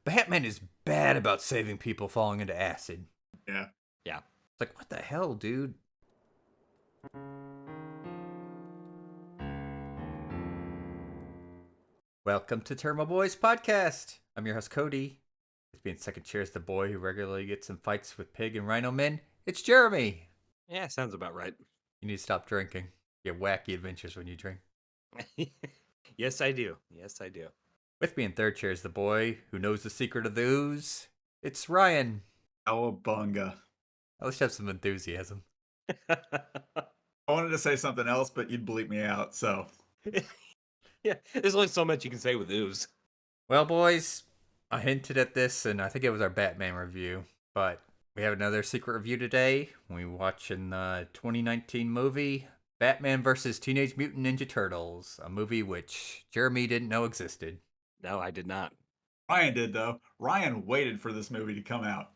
Batman is bad about saving people falling into acid. Yeah. Yeah. It's like, what the hell, dude? Welcome to Tairimo Boys Podcast. I'm your host, Cody. With me in second chair is the boy who regularly gets in fights with Pig and Rhino Men. It's Jeremy. Yeah, sounds about right. You need to stop drinking. You have wacky adventures when you drink. Yes, I do. Yes, I do. With me in third chair is the boy who knows the secret of the ooze. It's Ryan. Cowabunga. At least have some enthusiasm. I wanted to say something else, but you'd bleep me out, so. Yeah, there's only so much you can say with ooze. Well, boys, I hinted at this, and I think it was our Batman review, but we have another secret review today. We watching the 2019 movie Batman vs. Teenage Mutant Ninja Turtles, a movie which Jeremy didn't know existed. No, I did not. Ryan did, though. Ryan waited for this movie to come out.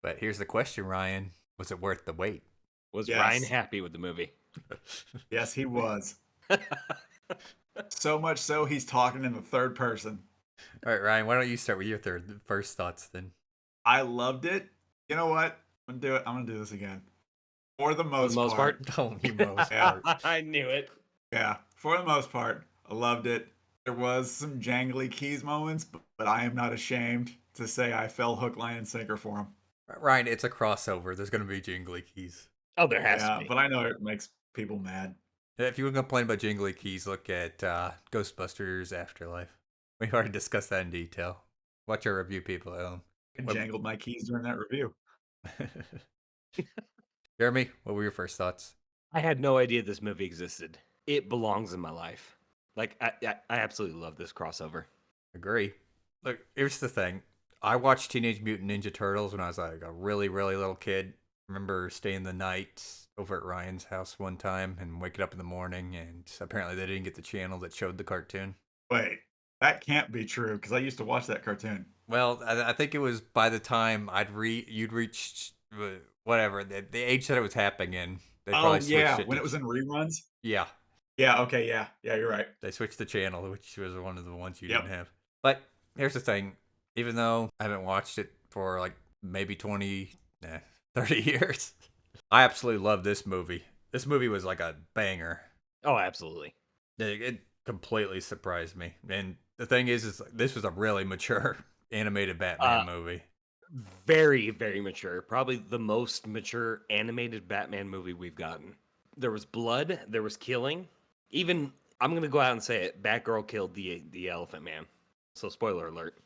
But here's the question, Ryan. Was it worth the wait? Was Yes. Ryan happy with the movie? Yes, he was. So much so, he's talking in the third person. All right, Ryan, why don't you start with your first thoughts then? I loved it. You know what? I'm gonna do this again. For the most part. Oh, you most Yeah. part. I knew it. Yeah, for the most part, I loved it. There was some jangly keys moments, but I am not ashamed to say I fell hook, line, and sinker for him. Ryan, it's a crossover. There's going to be jingly keys. Oh, there has Yeah, to be. but I know it makes people mad. If you want to complain about jingly keys, look at Ghostbusters Afterlife. We've already discussed that in detail. Watch our review, people at home. I jangled my keys during that review. Jeremy, what were your first thoughts? I had no idea this movie existed. It belongs in my life. Like, I absolutely love this crossover. Agree. Look, here's the thing. I watched Teenage Mutant Ninja Turtles when I was like a really, really little kid. I remember staying the night over at Ryan's house one time and waking up in the morning, and apparently they didn't get the channel that showed the cartoon. Wait, that can't be true because I used to watch that cartoon. Well, I think it was by the time you'd reached whatever the age that it was happening in. They probably switched when it was in reruns. Yeah, Yeah, okay, yeah, you're right. they switched the channel, which was one of the ones you Yep. didn't have. But here's the thing: even though I haven't watched it for like maybe 30 years, I absolutely love this movie. This movie was like a banger. Oh, absolutely. It completely surprised me. And the thing is this was a really mature animated Batman movie. Very, very mature. Probably the most mature animated Batman movie we've gotten. There was blood. There was killing. Even, I'm going to go out and say it, Batgirl killed the Elephant Man. So spoiler alert.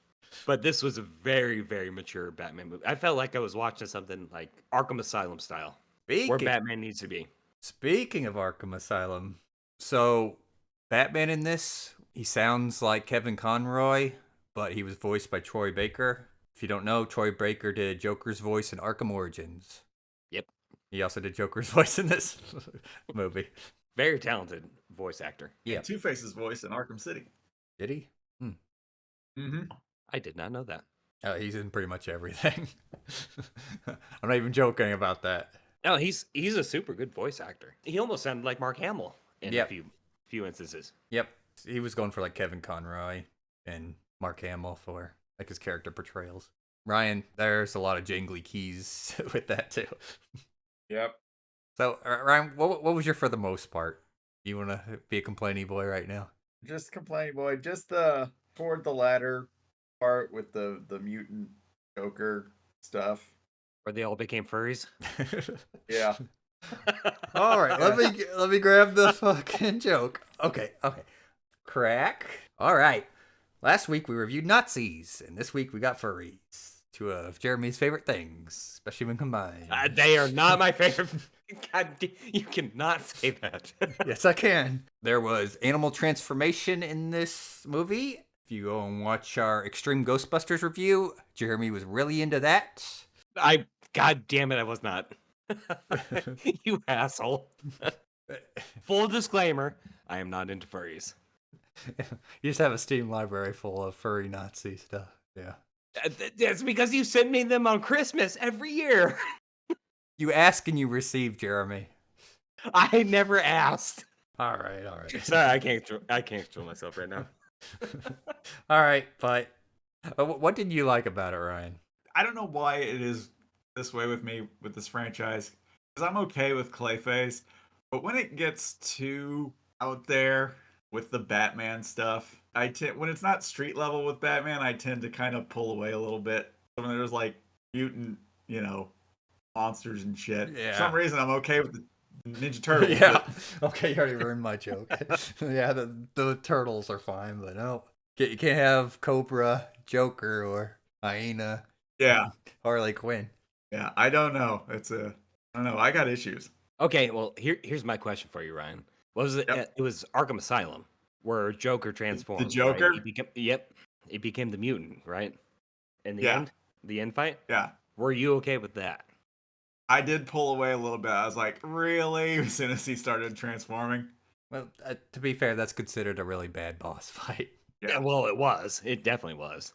But this was a very, very mature Batman movie. I felt like I was watching something like Arkham Asylum style. Where Batman needs to be. Speaking of Arkham Asylum, so Batman in this, he sounds like Kevin Conroy, but he was voiced by Troy Baker. If you don't know, Troy Baker did Joker's voice in Arkham Origins. Yep. He also did Joker's voice in this movie. Very talented voice actor. Yeah. Two-Face's voice in Arkham City. Did he? Mm-hmm. I did not know that. He's in pretty much everything. I'm not even joking about that. No, he's a super good voice actor. He almost sounded like Mark Hamill in a few instances. Yep. He was going for like Kevin Conroy and Mark Hamill for like his character portrayals. Ryan, there's a lot of jingly keys with that too. Yep. So, Ryan, what was your for the most part? You want to be a complaining boy right now? Just complaining boy. Just the toward the ladder part with the mutant Joker stuff. Where they all became furries. Yeah. All right, let me grab the fucking joke. Okay. Crack. All right. Last week we reviewed Nazis, and this week we got furries. Two of Jeremy's favorite things, especially when combined. They are not my favorite. God, you cannot say that. Yes, I can. There was animal transformation in this movie. If you go and watch our Extreme Ghostbusters review, Jeremy was really into that. God damn it, I was not. You asshole. Full disclaimer, I am not into furries. You just have a Steam library full of furry Nazi stuff. Yeah. That's because you send me them on Christmas every year. You ask and you receive, Jeremy. I never asked. All right. Sorry, I can't control myself right now. All right, but What did you like about it, Ryan? I don't know why it is this way with me with this franchise, because I'm okay with Clayface, but when it gets too out there with the Batman stuff, when it's not street level with Batman, I tend to kind of pull away a little bit. When there's like mutant, monsters and shit. For some Yeah. reason, I'm okay with the Ninja Turtles. Yeah. Okay, you already ruined my joke. Yeah, the turtles are fine, but no. You can't have Cobra, Joker, or Hyena, Yeah, Harley Quinn. yeah. I don't know. I don't know. I got issues. Okay, well here's my question for you, Ryan. What was it? Yep. It was Arkham Asylum where Joker transformed. Joker? Right? He became the mutant, right? In the Yeah. end, the end fight. Yeah. Were you okay with that? I did pull away a little bit. I was like, really? As soon as he started transforming. Well, to be fair, that's considered a really bad boss fight. Yeah, well, it was. It definitely was.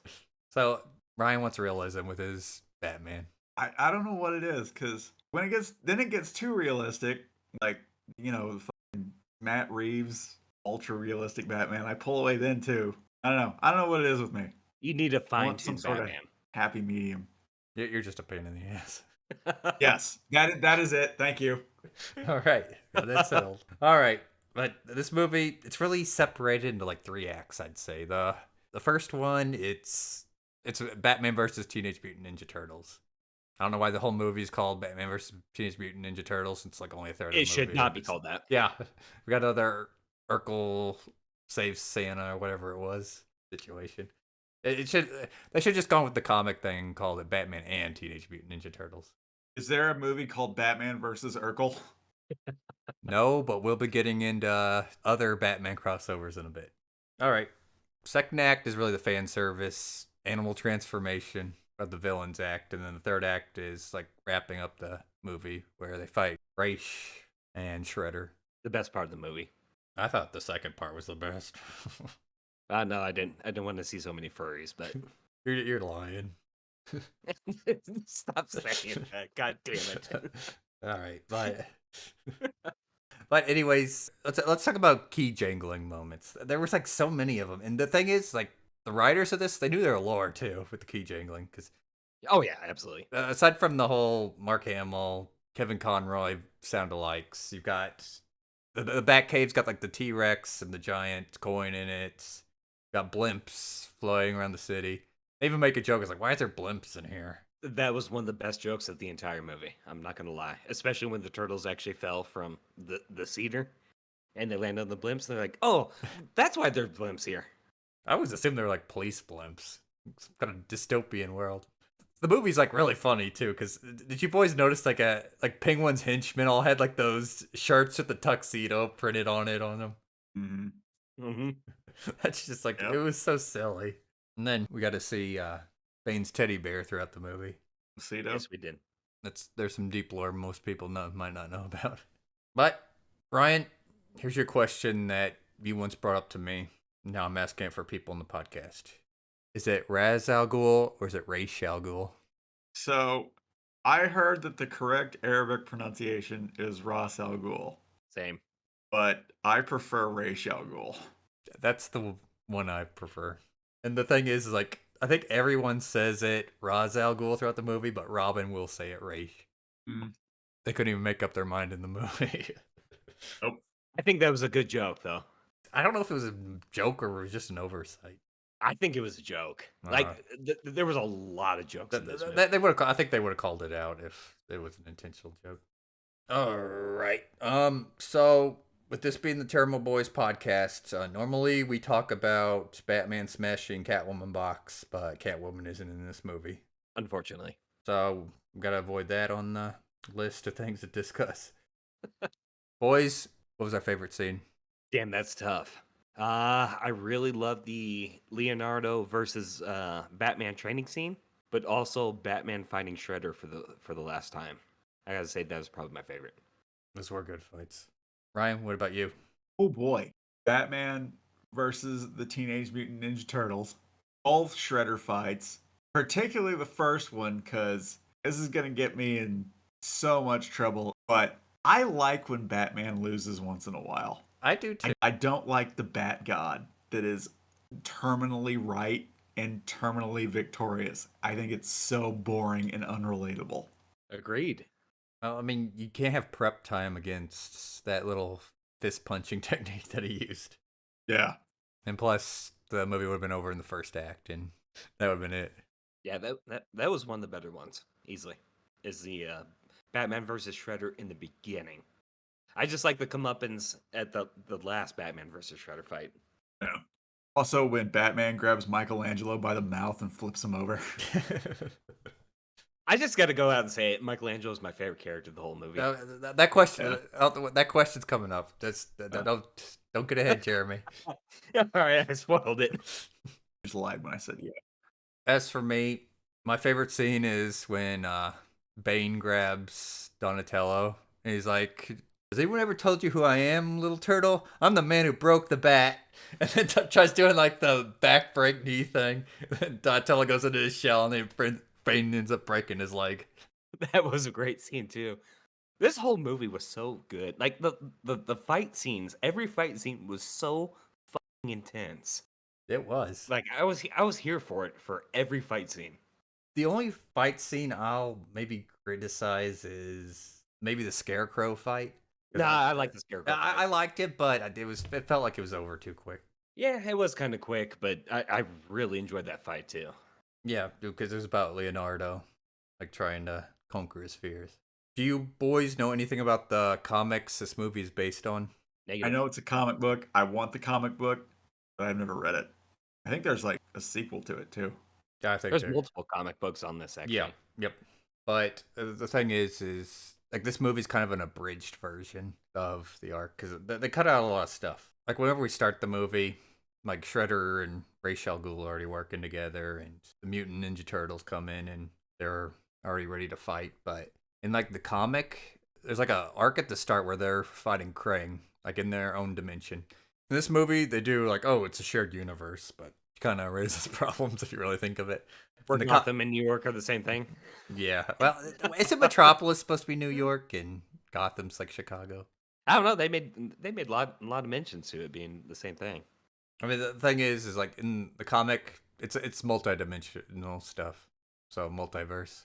So Ryan wants realism with his Batman. I don't know what it is, because when it gets too realistic, like, fucking Matt Reeves, ultra realistic Batman, I pull away then too. I don't know. I don't know what it is with me. You need to I fine want some tune sort of Batman. happy medium. You're just a pain in the ass. Yes, that is it. Thank you. All right, well, that's settled. All right, but this movie, it's really separated into like 3 acts, I'd say. The first one, it's Batman versus Teenage Mutant Ninja Turtles. I don't know why the whole movie is called Batman versus Teenage Mutant Ninja Turtles. It's like only a third of the movie. It should not be called that. Yeah, we got another Urkel saves Santa or whatever it was situation. They should just gone with the comic thing and called it Batman and Teenage Mutant Ninja Turtles. Is there a movie called Batman versus Urkel? No, but we'll be getting into other Batman crossovers in a bit. All right. Second act is really the fan service, animal transformation of the villains act, and then the third act is like wrapping up the movie where they fight Raish and Shredder. The best part of the movie. I thought the second part was the best. No, I didn't. I didn't want to see so many furries, but You're lying. stop saying that. God damn it. All right, but anyways, let's talk about key jangling moments. There was like so many of them, and the thing is, like the writers of this, they knew their lore too with the key jangling, because Oh yeah, absolutely. aside from the whole Mark Hamill, Kevin Conroy sound alikes, you've got the Batcave's got like the T-Rex and the giant coin in it. Got blimps flying around the city. They even make a joke. It's like, why is there blimps in here? That was one of the best jokes of the entire movie. I'm not gonna lie, especially when the turtles actually fell from the cedar, and they landed on the blimps. And they're like, "Oh, that's why there's blimps here." I always assumed they were like police blimps. Some kind of dystopian world. The movie's like really funny too, because did you boys notice like Penguin's henchmen all had like those shirts with the tuxedo printed on them? Mm-hmm. Mm-hmm. That's just like Yep. It was so silly. And then we got to see Bane's teddy bear throughout the movie. Cito? Yes, we did. There's some deep lore most people might not know about. But Ryan, here's your question that you once brought up to me. Now I'm asking it for people in the podcast. Is it Raz Al Ghul or is it Ra's al Ghul? So, I heard that the correct Arabic pronunciation is Ras Al Ghul, Same. but I prefer Ra's al Ghul. That's the one I prefer. And the thing is like, I think everyone says it Raz Al Ghul throughout the movie, but Robin will say it Ra's. Mm. They couldn't even make up their mind in the movie. Nope. I think that was a good joke, though. I don't know if it was a joke or it was just an oversight. I think it was a joke. Like there was a lot of jokes in this movie. They would have. I think they would have called it out if it was an intentional joke. All right. So with this being the Tairimo Boys podcast, normally we talk about Batman smashing Catwoman box, but Catwoman isn't in this movie, Unfortunately. so we gotta avoid that on the list of things to discuss. Boys, what was our favorite scene? Damn, that's tough. I really love the Leonardo versus Batman training scene, but also Batman fighting Shredder for the last time. I gotta say that was probably my favorite. Those were good fights. Ryan, what about you? Oh boy. Batman versus the Teenage Mutant Ninja Turtles. Both Shredder fights. Particularly the first one, because this is going to get me in so much trouble. But I like when Batman loses once in a while. I do too. I don't like the Bat God that is terminally right and terminally victorious. I think it's so boring and unrelatable. Agreed. Well, I mean, you can't have prep time against that little fist punching technique that he used. Yeah. And plus, the movie would have been over in the first act, and that would have been it. Yeah, that was one of the better ones, easily. Is the Batman versus Shredder in the beginning. I just like the comeuppance at the last Batman versus Shredder fight. Yeah. Also, when Batman grabs Michelangelo by the mouth and flips him over. I just got to go out and say it. Michelangelo is my favorite character of the whole movie. That question, that question's coming up. Don't get ahead, Jeremy. All right, I spoiled it. Just lied when I said yeah. As for me, my favorite scene is when Bane grabs Donatello and he's like, "Has anyone ever told you who I am, little turtle? I'm the man who broke the bat." And then tries doing like the back break knee thing. And Donatello goes into his shell and then Bane ends up breaking his leg. That was a great scene too. This whole movie was so good. Like the fight scenes, every fight scene was so fucking intense. It was. Like I was here for it for every fight scene. The only fight scene I'll maybe criticize is maybe the Scarecrow fight. Nah, I like the Scarecrow. I liked it, but it felt like it was over too quick. Yeah, it was kind of quick, but I really enjoyed that fight too. Yeah, because it was about Leonardo, like trying to conquer his fears. Do you boys know anything about the comics this movie is based on? Negative. I know it's a comic book. I want the comic book, but I've never read it. I think there's like a sequel to it too. Yeah, I think There's multiple comic books on this actually. Yeah, yep. But the thing is like this movie's kind of an abridged version of the arc because they cut out a lot of stuff. Like whenever we start the movie, like Shredder and Ra's al Ghul are already working together, and the Mutant Ninja Turtles come in and they're already ready to fight. But in like the comic, there's like a arc at the start where they're fighting Krang, like in their own dimension. In this movie, they do like, oh, it's a shared universe, but kind of raises problems if you really think of it. Where Gotham and New York are the same thing. Yeah. Well, isn't Metropolis supposed to be New York and Gotham's like Chicago? I don't know. They made a lot of mentions to it being the same thing. I mean, the thing is like in the comic, it's multi-dimensional stuff, so multiverse.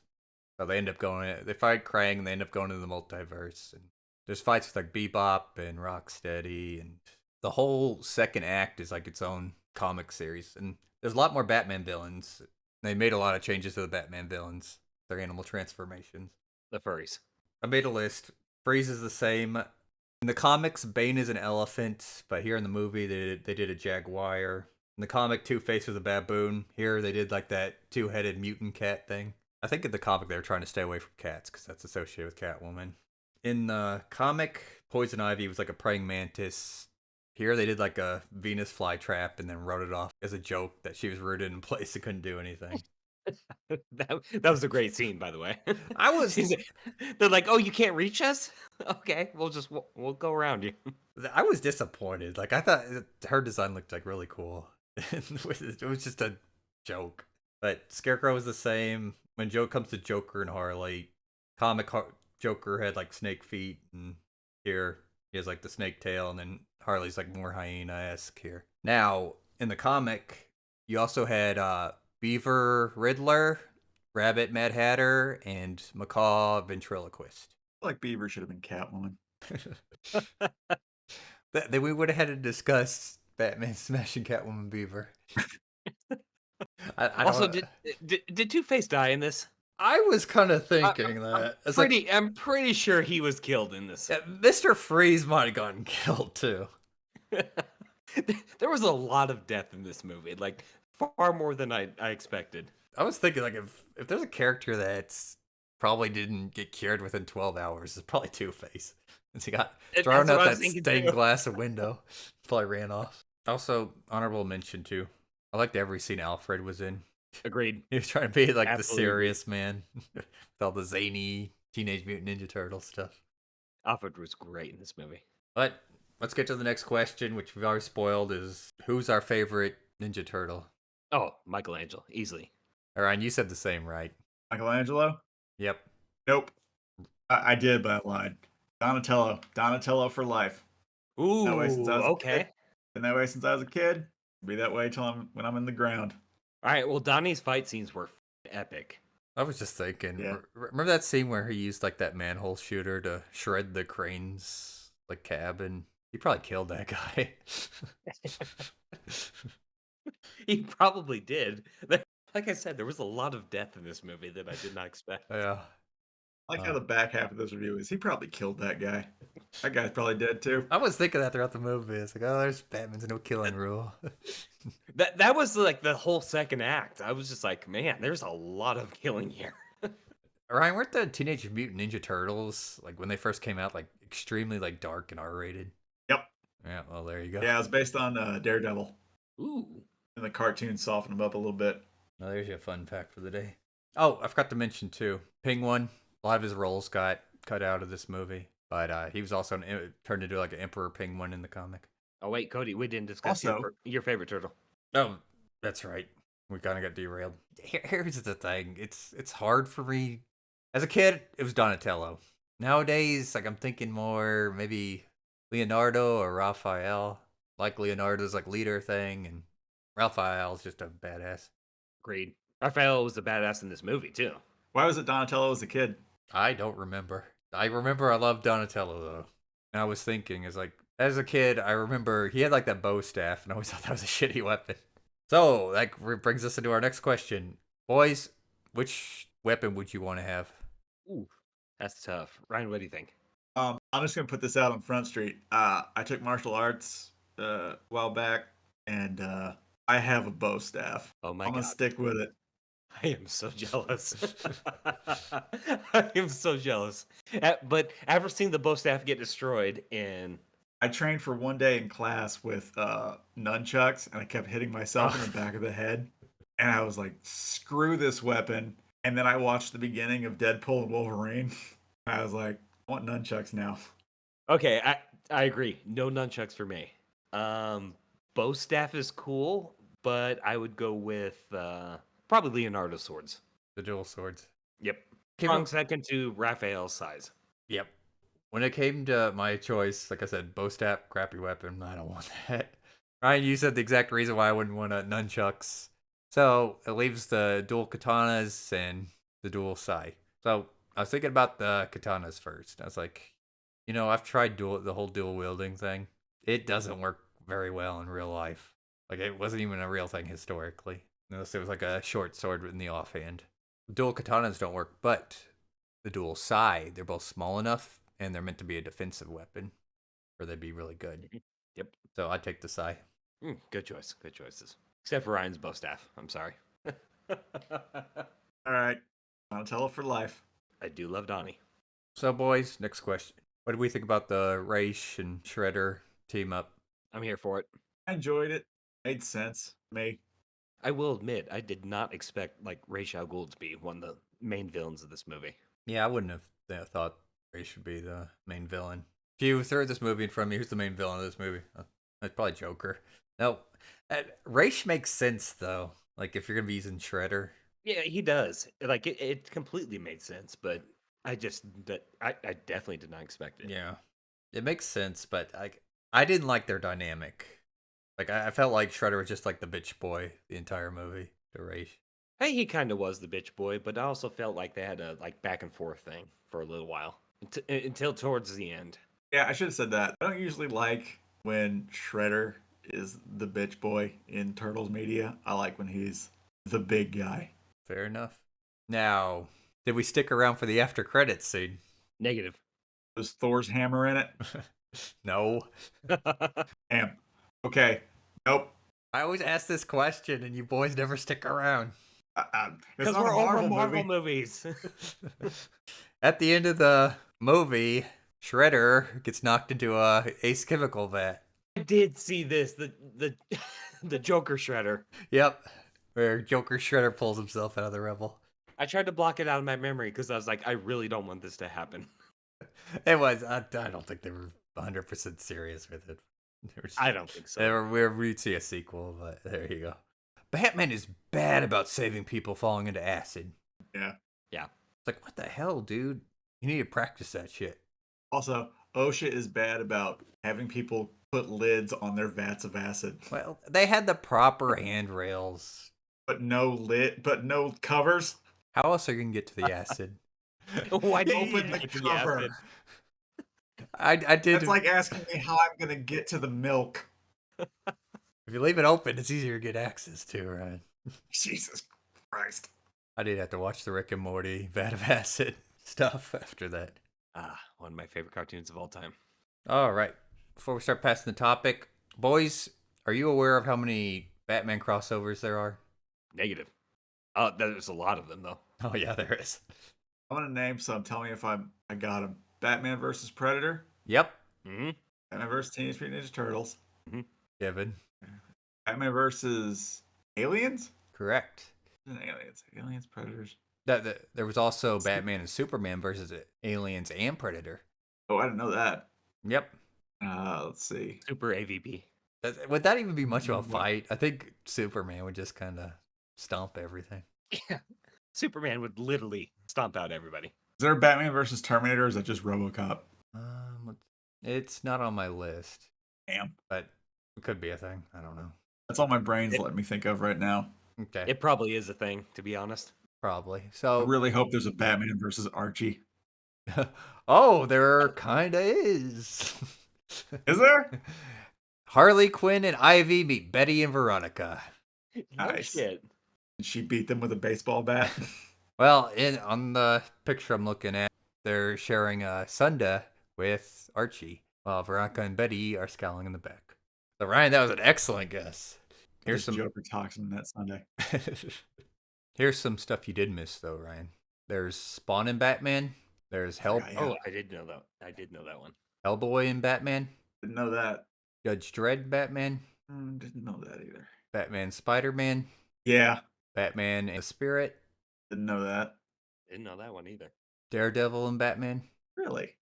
So they fight Krang, and they end up going into the multiverse, and there's fights with like Bebop and Rocksteady, and the whole second act is like its own comic series, and there's a lot more Batman villains. They made a lot of changes to the Batman villains, their animal transformations. The furries. I made a list. Freeze is the same. In the comics, Bane is an elephant, but here in the movie, they did a jaguar. In the comic, Two-Face was a baboon. Here, they did like that two-headed mutant cat thing. I think in the comic, they were trying to stay away from cats because that's associated with Catwoman. In the comic, Poison Ivy was like a praying mantis. Here, they did like a Venus flytrap and then wrote it off as a joke that she was rooted in place and couldn't do anything. that was a great scene, by the way. They're like, "Oh, you can't reach us? Okay, we'll go around you." I was disappointed. Like I thought her design looked like really cool. It was just a joke. But Scarecrow was the same. When Joe comes to Joker and Harley, Joker had like snake feet, and here he has like the snake tail, and then Harley's like more hyena-esque here. Now in the comic, you also had Beaver Riddler, Rabbit Mad Hatter, and Macaw Ventriloquist. I feel like Beaver should have been Catwoman. Then we would have had to discuss Batman smashing Catwoman Beaver. Did Two-Face die in this? I was kind of thinking that. I'm pretty sure he was killed in this. Yeah, Mr. Freeze might have gotten killed too. There was a lot of death in this movie, like far more than I expected. I was thinking like if there's a character that's probably didn't get cured within 12 hours, it's probably Two-Face. Since he got thrown out that stained glass window, probably ran off. Also, honorable mention too. I liked every scene Alfred was in. Agreed. He was trying to be like Absolutely. the serious man with all the zany Teenage Mutant Ninja Turtle stuff. Alfred was great in this movie. But let's get to the next question, which we've already spoiled, is who's our favorite Ninja Turtle? Oh, Michelangelo, easily. Orion, you said the same, right? Michelangelo? Yep. Nope. I did, but I lied. Donatello for life. Ooh, That way since I was a okay. kid. Been that way since I was a kid. Be that way when I'm in the ground. All right. Well, Donnie's fight scenes were epic. I was just thinking, Yeah. remember that scene where he used like that manhole shooter to shred the crane's like cabin? He probably killed that guy. He probably did. Like I said, there was a lot of death in this movie that I did not expect. Yeah. I like how the back half of this review is he probably killed that guy. That guy's probably dead too. I was thinking that throughout the movie. It's like, oh, there's Batman's no killing rule. That was like the whole second act. I was just like, man, there's a lot of killing here. Ryan, weren't the Teenage Mutant Ninja Turtles like when they first came out like extremely like dark and R-rated? Yep. Yeah, well there you go. Yeah, it was based on Daredevil. Ooh. And the cartoon softened him up a little bit. Well, there's your fun fact for the day. Oh, I forgot to mention too. Penguin, a lot of his roles got cut out of this movie, but he was also turned into like an Emperor Penguin in the comic. Oh wait, Cody, we didn't discuss Also- your favorite turtle. Oh, that's right. We kind of got derailed. Here's the thing. It's hard for me. As a kid, it was Donatello. Nowadays, like I'm thinking more maybe Leonardo or Raphael. Like Leonardo's like leader thing, and Raphael's just a badass. Agreed. Raphael was a badass in this movie too. Why was it Donatello as a kid? I don't remember. I remember I loved Donatello though. And I was thinking, is like as a kid, I remember he had like that bow staff, and I always thought that was a shitty weapon. So that brings us into our next question, boys. Which weapon would you want to have? Ooh, that's tough. Ryan, what do you think? I'm just gonna put this out on Front Street. I took martial arts a while back, and I have a bow staff. Oh my I'm gonna god, stick with it. I am so jealous. I am so jealous. But after seeing the bow staff get destroyed in I trained for one day in class with nunchucks, and I kept hitting myself in the back of the head. And I was like, screw this weapon. And then I watched the beginning of Deadpool and Wolverine. And I was like, I want nunchucks now. Okay, I agree. No nunchucks for me. Bow staff is cool, but I would go with probably Leonardo swords. The dual swords. Yep. Came Strong up- second to Raphael's size. Yep. When it came to my choice, like I said, bow staff, crappy weapon. I don't want that. Ryan, you said the exact reason why I wouldn't want nunchucks. So it leaves the dual katanas and the dual sai. So I was thinking about the katanas first. I was like, I've tried the whole dual wielding thing. It doesn't work very well in real life. Like it wasn't even a real thing historically, unless it was like a short sword in the offhand. Dual katanas don't work, but the dual sai, they're both small enough and they're meant to be a defensive weapon, or they'd be really good. Yep. So I'd take the sai. Good choice. Good choices. Except for Ryan's bow staff. I'm sorry. All right. Donatello for life. I do love Donnie. So boys, next question. What do we think about the Raish and Shredder team up? I'm here for it. I enjoyed it. Made sense to me. I will admit, I did not expect like Ra's al Ghul to be one of the main villains of this movie. Yeah, I wouldn't have thought Raish should be the main villain. If you throw this movie in front of me, who's the main villain of this movie? It's probably Joker. No, Raish makes sense though. Like if you're gonna be using Shredder. Yeah, he does. Like it completely made sense, but I definitely did not expect it. Yeah, it makes sense, but I didn't like their dynamic. Like I felt like Shredder was just like the bitch boy the entire movie to Raish. Hey, he kind of was the bitch boy, but I also felt like they had a like back and forth thing for a little while until towards the end. Yeah, I should have said that. I don't usually like when Shredder is the bitch boy in Turtles media. I like when he's the big guy. Fair enough. Now, did we stick around for the after credits scene? Negative. Was Thor's hammer in it? No. Damn. Okay. Nope. I always ask this question, and you boys never stick around. It's Because not we're a over Marvel Marvel movie. movies. At the end of the movie, Shredder gets knocked into a Ace Chemical vat. I did see this. The Joker Shredder. Yep. Where Joker Shredder pulls himself out of the rubble. I tried to block it out of my memory because I was like, I really don't want this to happen. It was. I don't think they were 100% serious with it. I don't think so. We'd see a sequel, but there you go. Batman is bad about saving people falling into acid. Yeah. It's like, what the hell, dude? You need to practice that shit. Also, OSHA is bad about having people put lids on their vats of acid. Well, they had the proper handrails but no covers. How else are you gonna get to the acid? Why did you Open the get to cover. acid? I did. That's like asking me how I'm gonna get to the milk. If you leave it open, it's easier to get access to, right? Jesus Christ. I did have to watch the Rick and Morty Vat of Acid stuff after that. One of my favorite cartoons of all time. All right. Before we start passing the topic, boys, are you aware of how many Batman crossovers there are? Negative. There's a lot of them though. Oh yeah, there is. I'm gonna name some. Tell me if I got them. Batman versus Predator. Yep, Mm-hmm. Batman versus Teenage Mutant Ninja Turtles. Kevin. Batman versus Aliens. Correct. Aliens, Predators. There was also Batman and Superman versus Aliens and Predator. Oh, I didn't know that. Yep. Let's see. Super AVP. Would that even be much of a fight? I think Superman would just kind of stomp everything. Yeah. Superman would literally stomp out everybody. Is there a Batman versus Terminator? Or is that just RoboCop? It's not on my list, Damn. but it could be a thing. I don't know. That's all my brain's letting me think of right now. Okay, It probably is a thing, to be honest. probably. I So, really hope there's a Batman versus Archie. oh, there kind of is. Is there? Harley Quinn and Ivy meet Betty and Veronica. No Nice. shit. Did she beat them with a baseball bat? Well, on the picture I'm looking at, they're sharing a sundae with Archie, while Veronica and Betty are scowling in the back. So Ryan, that was an excellent guess. Here's There's some Joker toxin that Sunday. Here's some stuff you did miss though, Ryan. There's Spawn and Batman. There's Yeah. Oh, I did know that. I did know that one. Hellboy and Batman. Didn't know that. Judge Dredd Batman. Didn't know that either. Batman Spider-Man. Yeah. Batman and the Spirit. Didn't know that. Didn't know that one either. Daredevil and Batman. Really?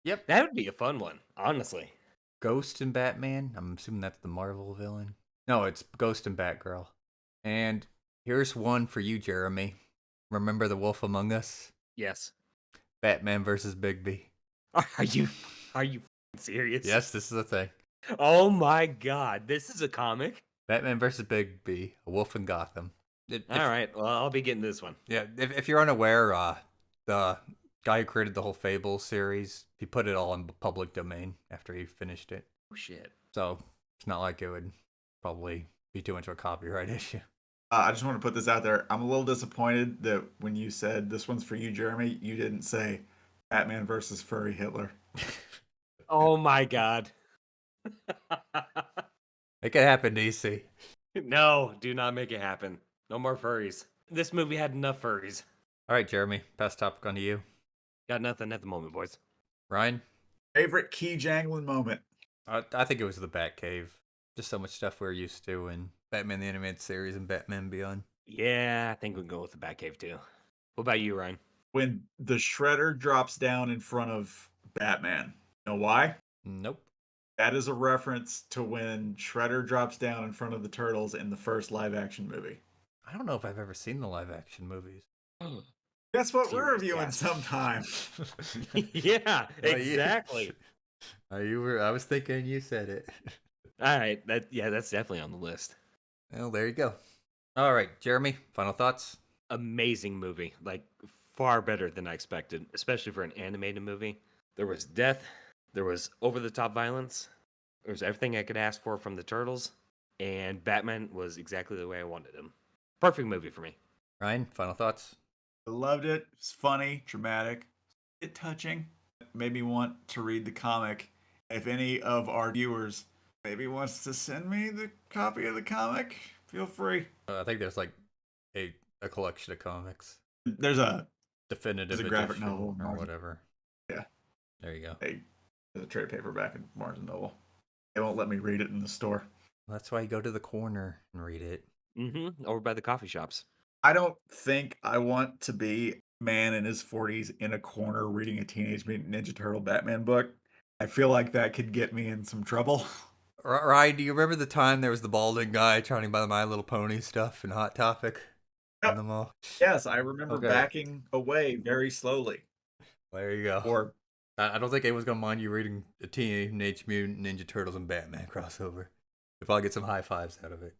Yep. That would be a fun one, honestly. Ghost and Batman. I'm assuming that's the Marvel villain. No, it's Ghost and Batgirl. And here's one for you, Jeremy. Remember The Wolf Among Us? Yes. Batman versus Bigby. Are you f***ing serious? Yes, this is a thing. Oh my god, this is a comic. Batman versus Bigby. A wolf in Gotham. All right, well, I'll be getting this one. Yeah, if you're unaware, the guy who created the whole Fable series, he put it all in public domain after he finished it. Oh shit. So it's not like it would probably be too much of a copyright issue. I just want to put this out there. I'm a little disappointed that when you said this one's for you, Jeremy, you didn't say Batman versus Furry Hitler. Oh my god. It could happen, DC. No, do not make it happen. No more furries. This movie had enough furries. All right, Jeremy, pass topic on to you. Got nothing at the moment, boys. Ryan, Favorite key jangling moment? I think it was the Batcave. Just so much stuff we're used to in Batman the Animated Series and Batman Beyond. Yeah, I think we'll go with the Batcave too. What about you, Ryan? When the Shredder drops down in front of Batman. You know why? Nope. That is a reference to when Shredder drops down in front of the Turtles in the first live action movie. I don't know if I've ever seen the live action movies. Guess what we're Serious reviewing guess. sometime? Yeah, Well, exactly. I was thinking you said it. All right, that's definitely on the list. Well, there you go. All right, Jeremy, final thoughts? Amazing movie, like far better than I expected, especially for an animated movie. There was death, there was over-the-top violence, there was everything I could ask for from the Turtles, and Batman was exactly the way I wanted him. Perfect movie for me. Ryan, final thoughts? I loved it. It's funny, dramatic, it touching. Made me want to read the comic. If any of our viewers maybe wants to send me the copy of the comic, feel free. I think there's like a collection of comics. There's a Definitive There's a graphic edition novel, or Martin. whatever. Yeah. There you go. there's a trade paperback in Barnes and Noble. They won't let me read it in the store. That's why you go to the corner and read it. Mm-hmm. Over by the coffee shops. I don't think I want to be a man in his 40s in a corner reading a Teenage Mutant Ninja Turtle Batman book. I feel like that could get me in some trouble. Ryan, do you remember the time there was the balding guy trying to buy the My Little Pony stuff in Hot Topic? Yep. In the mall? Yes, I remember Okay. backing away very slowly. There you go. Or I don't think anyone's gonna mind you reading the Teenage Mutant Ninja Turtles and Batman crossover. You'll probably get some high fives out of it.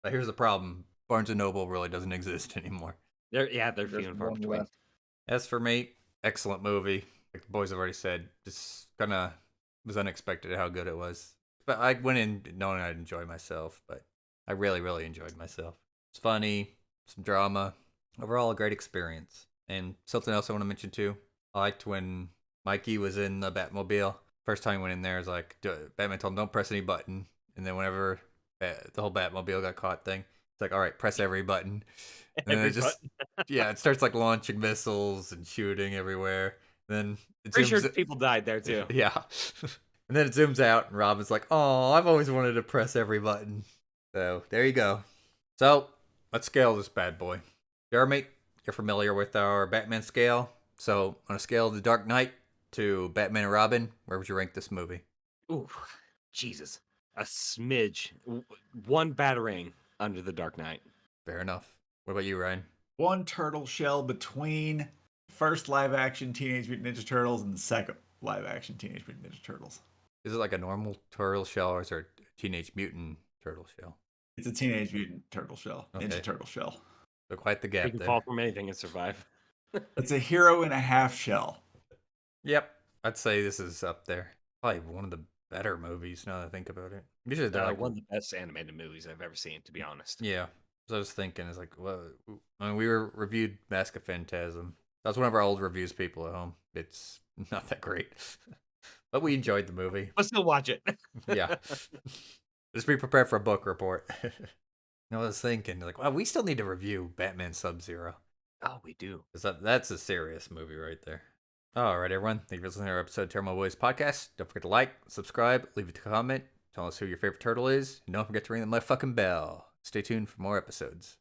But here's the problem. Barnes and Noble really doesn't exist anymore. They're few There's and far one between. left. As for me, excellent movie. Like the boys have already said, just was unexpected how good it was. But I went in knowing I'd enjoy myself, but I really, really enjoyed myself. It's funny, some drama, overall a great experience. And something else I want to mention too, I liked when Mikey was in the Batmobile. First time he went in there, it was like, Batman told him, don't press any button. And then whenever the whole Batmobile got caught thing, it's like, all right, press every button. And then Every it just, yeah, it starts like launching missiles and shooting everywhere. Then it Pretty sure zooms, people died there too. yeah. And then it zooms out, and Robin's like, oh, I've always wanted to press every button. So there you go. So let's scale this bad boy. Jeremy, you're familiar with our Batman scale. So on a scale of The Dark Knight to Batman and Robin, where would you rank this movie? Ooh, Jesus. A smidge. One batarang under the Dark Knight. Fair enough. What about you, Ryan? One turtle shell between first live action Teenage Mutant Ninja Turtles and the second live action Teenage Mutant Ninja Turtles. Is it like a normal turtle shell, or is there a Teenage Mutant Turtle shell? It's a Teenage Mutant Turtle shell. Okay. Ninja Turtle shell. So quite the You gap can there. fall from anything and survive. It's a hero and a half shell. Yep, I'd say this is up there. Probably one of the better movies now that I think about it. Usually they're like, One of the best animated movies I've ever seen, to be honest. yeah. So I was thinking, it's like, well, I mean, we reviewed Mask of Phantasm. That's one of our old reviews, people at home. It's not that great, but we enjoyed the movie. But still watch it. Yeah, just be prepared for a book report. I was thinking, like, well, we still need to review Batman Sub-Zero. Oh, we do. That's a serious movie right there. All right, everyone. Thank you for listening to our episode of Tairimo Boys Podcast. Don't forget to like, subscribe, leave a comment, tell us who your favorite turtle is, and don't forget to ring the motherfucking bell. Stay tuned for more episodes.